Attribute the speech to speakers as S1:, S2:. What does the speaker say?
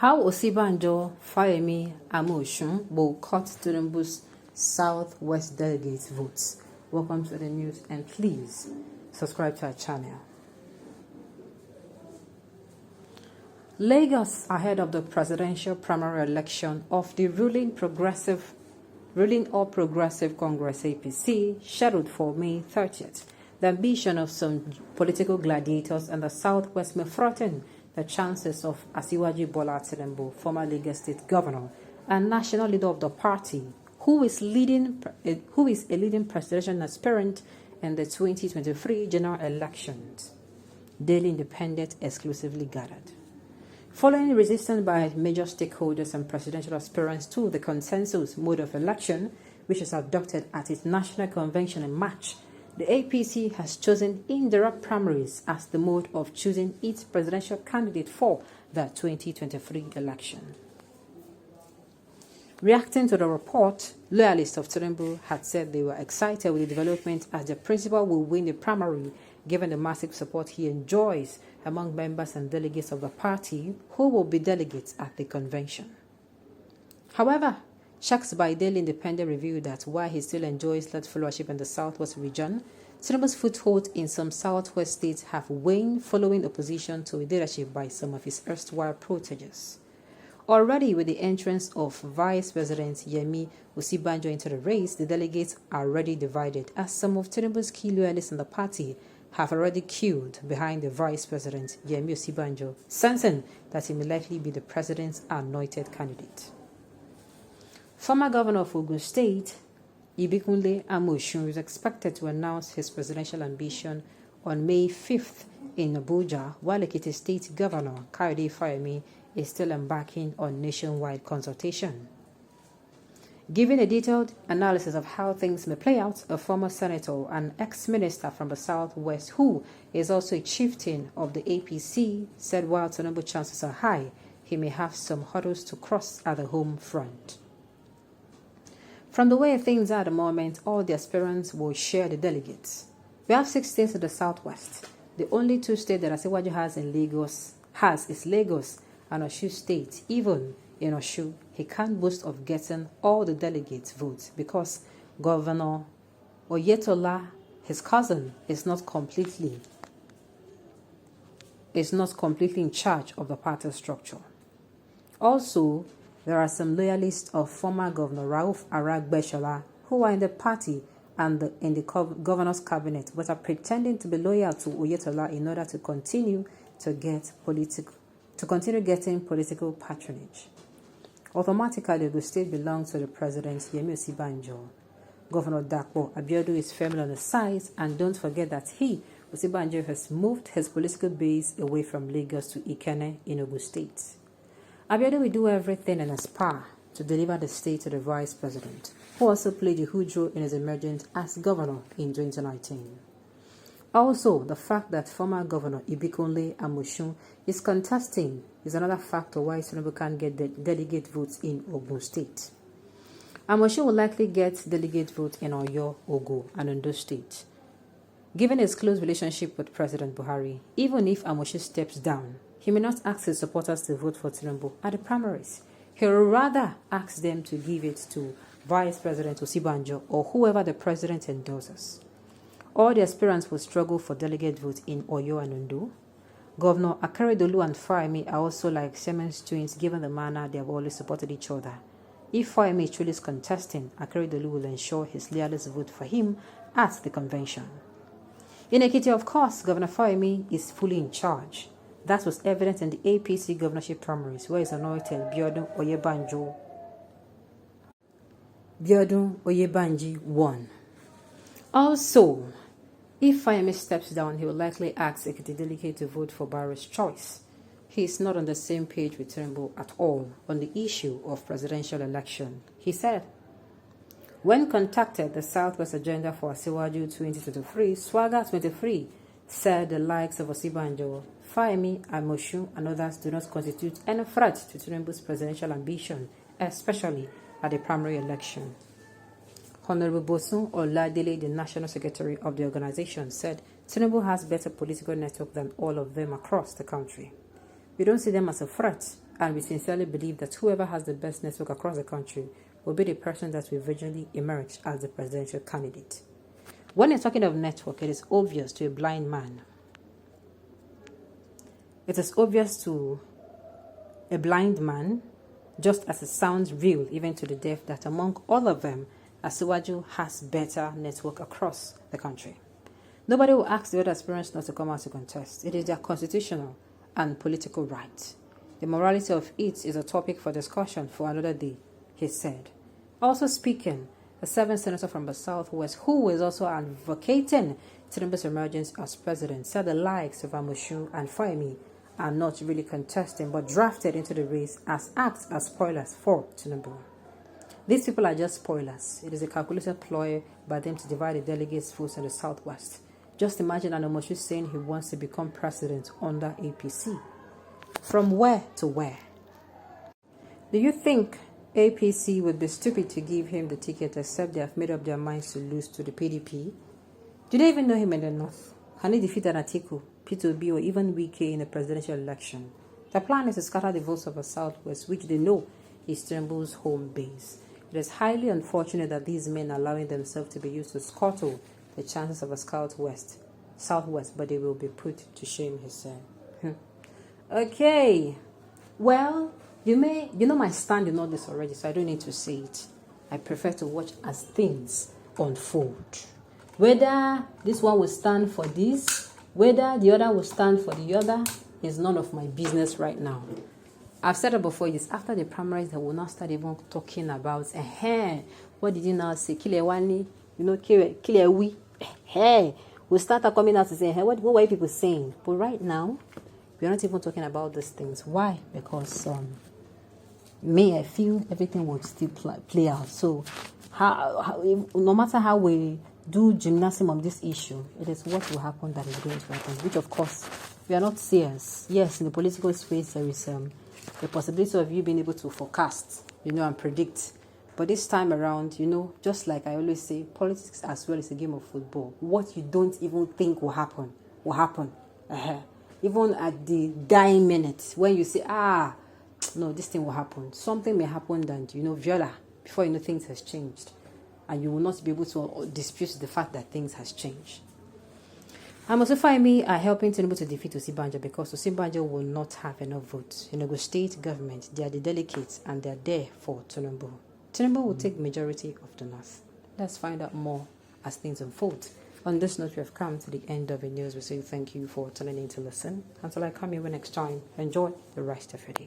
S1: How Osinbajo, Fayemi, Amosun will cut Tinubu's Southwest Delegates votes. Welcome to the news and please subscribe to our channel. Lagos ahead of the presidential primary election of the ruling All Progressive Congress APC scheduled for May 30th. The ambition of some political gladiators in the Southwest may threaten the chances of Asiwaju Bola Tinubu, former Lagos State Governor and national leader of the party, who is a leading presidential aspirant in the 2023 general elections. Daily Independent exclusively gathered. Following resistance by major stakeholders and presidential aspirants to the consensus mode of election, which was adopted at its national convention in March, the APC has chosen indirect primaries as the mode of choosing its presidential candidate for the 2023 election. Reacting to the report, loyalists of Tinubu had said they were excited with the development as the principal will win the primary given the massive support he enjoys among members and delegates of the party who will be delegates at the convention. However, checks by Daily Independent revealed that while he still enjoys large followership in the Southwest region, Tinubu's foothold in some Southwest states have waned following opposition to leadership by some of his erstwhile proteges. Already with the entrance of Vice President Fayemi Osinbajo into the race, the delegates are already divided as some of Tinubu's key loyalists in the party have already queued behind the Vice President Fayemi Osinbajo, sensing that he may likely be the president's anointed candidate. Former governor of Ogun State, Amosun, is expected to announce his presidential ambition on May 5th in Abuja, while Ekiti State Governor Fayemi is still embarking on nationwide consultation. Giving a detailed analysis of how things may play out, a former senator and ex-minister from the Southwest, who is also a chieftain of the APC, said while Tinubu chances are high, he may have some hurdles to cross at the home front. From the way things are at the moment, all the aspirants will share the delegates. We have 6 states in the Southwest. The only 2 states that Asiwaju has is Lagos and Osun State. Even in Osun, he can't boast of getting all the delegates' votes because Governor Oyetola, his cousin, is not completely in charge of the party structure. Also, there are some loyalists of former Governor Rauf Aragbeshola who are in the party and in the governor's cabinet, but are pretending to be loyal to Oyetola in order to continue getting political patronage. Automatically, the state belongs to the president Fayemi Osinbajo. Governor Dapo Abiodun is firmly on the side, and don't forget that Osinbajo, has moved his political base away from Lagos to Ikenne in Ogun State. Abiodun will do everything in his power to deliver the state to the vice president, who also played a huge role in his emergence as governor in 2019. Also, the fact that former governor Amosun is contesting is another factor why Tinubu can't get the delegate votes in Ogun State. Amosun will likely get delegate votes in Oyo, Ogo, and Ondo State. Given his close relationship with President Buhari, even if Amosun steps down, he may not ask his supporters to vote for Tinubu at the primaries. He will rather ask them to give it to Vice President Osinbajo or whoever the president endorses. All the aspirants will struggle for delegate votes in Oyo and Ondo. Governor Akeredolu and Fayemi are also like Siemens twins given the manner they have always supported each other. If Fayemi truly is contesting, Akeredolu will ensure his loyalists vote for him at the convention. In Ekiti, of course, Governor Fayemi is fully in charge. That was evident in the APC governorship primaries, where his anointed Biodun Oyebanji won. Also, if Fayemi steps down, he will likely ask Ekiti delegate to vote for Barry's choice. He is not on the same page with Tinubu at all on the issue of presidential election. He said, when contacted the Southwest agenda for Asiwaju 2023, Swagger 23 said the likes of Osinbajo, Fayemi, Amosun, and others do not constitute any threat to Tinubu's presidential ambition, especially at the primary election. Honorable Bosun Oladele, the National Secretary of the organization, said Tinubu has better political network than all of them across the country. We don't see them as a threat. And we sincerely believe that whoever has the best network across the country will be the person that will eventually emerge as the presidential candidate. When you're talking of network, it is obvious to a blind man. It is obvious to a blind man, just as it sounds real even to the deaf, that among all of them, Asiwaju has better network across the country. Nobody will ask the other aspirants not to come out to contest. It is their constitutional and political right. The morality of it is a topic for discussion for another day, he said. Also speaking, the 7th senator from the Southwest, who is also advocating Tinubu's emergence as president, said the likes of Amosun and Fayemi are not really contesting but drafted into the race as acts as spoilers for Tinubu. These people are just spoilers. It is a calculated ploy by them to divide the delegates' votes in the Southwest. Just imagine Amosun saying he wants to become president under APC. From where to where? Do you think APC would be stupid to give him the ticket except they have made up their minds to lose to the PDP? Do they even know him in the North? Can he defeat Atiku, P2B, or even Wike in the presidential election? The plan is to scatter the votes of the Southwest, which they know is Tinubu's home base. It is highly unfortunate that these men are allowing themselves to be used to scuttle the chances of a Southwest, but they will be put to shame, he said. Okay. Well, you know my stand in all this already, so I don't need to say it. I prefer to watch as things unfold. Whether this one will stand for this, whether the other will stand for the other, is none of my business right now. I've said it before, it is after the primaries that we'll not start even talking about, what did you now say? Kilewani, Kilewi. We'll start coming out to say, what were people saying? But right now, we're not even talking about these things. Why? Because I feel everything will still play out. So, no matter how we do gymnasium on this issue, it is what will happen that is going to happen, which of course we are not serious. Yes, in the political space there is the possibility of you being able to forecast, and predict. But this time around, just like I always say, politics as well is a game of football. What you don't even think will happen, will happen. Even at the dying minute, when you say, no, this thing will happen. Something may happen and, Viola, before things has changed. And you will not be able to dispute the fact that things has changed. Amosun Fayemi are helping Tinubu to defeat Osinbajo because Osinbajo will not have enough votes. In the state government, they are the delegates and they are there for Tinubu. Tinubu will take majority of the North. Let's find out more as things unfold. On this note, we have come to the end of the news. We say thank you for tuning in to listen. Until I come here next time, enjoy the rest of your day.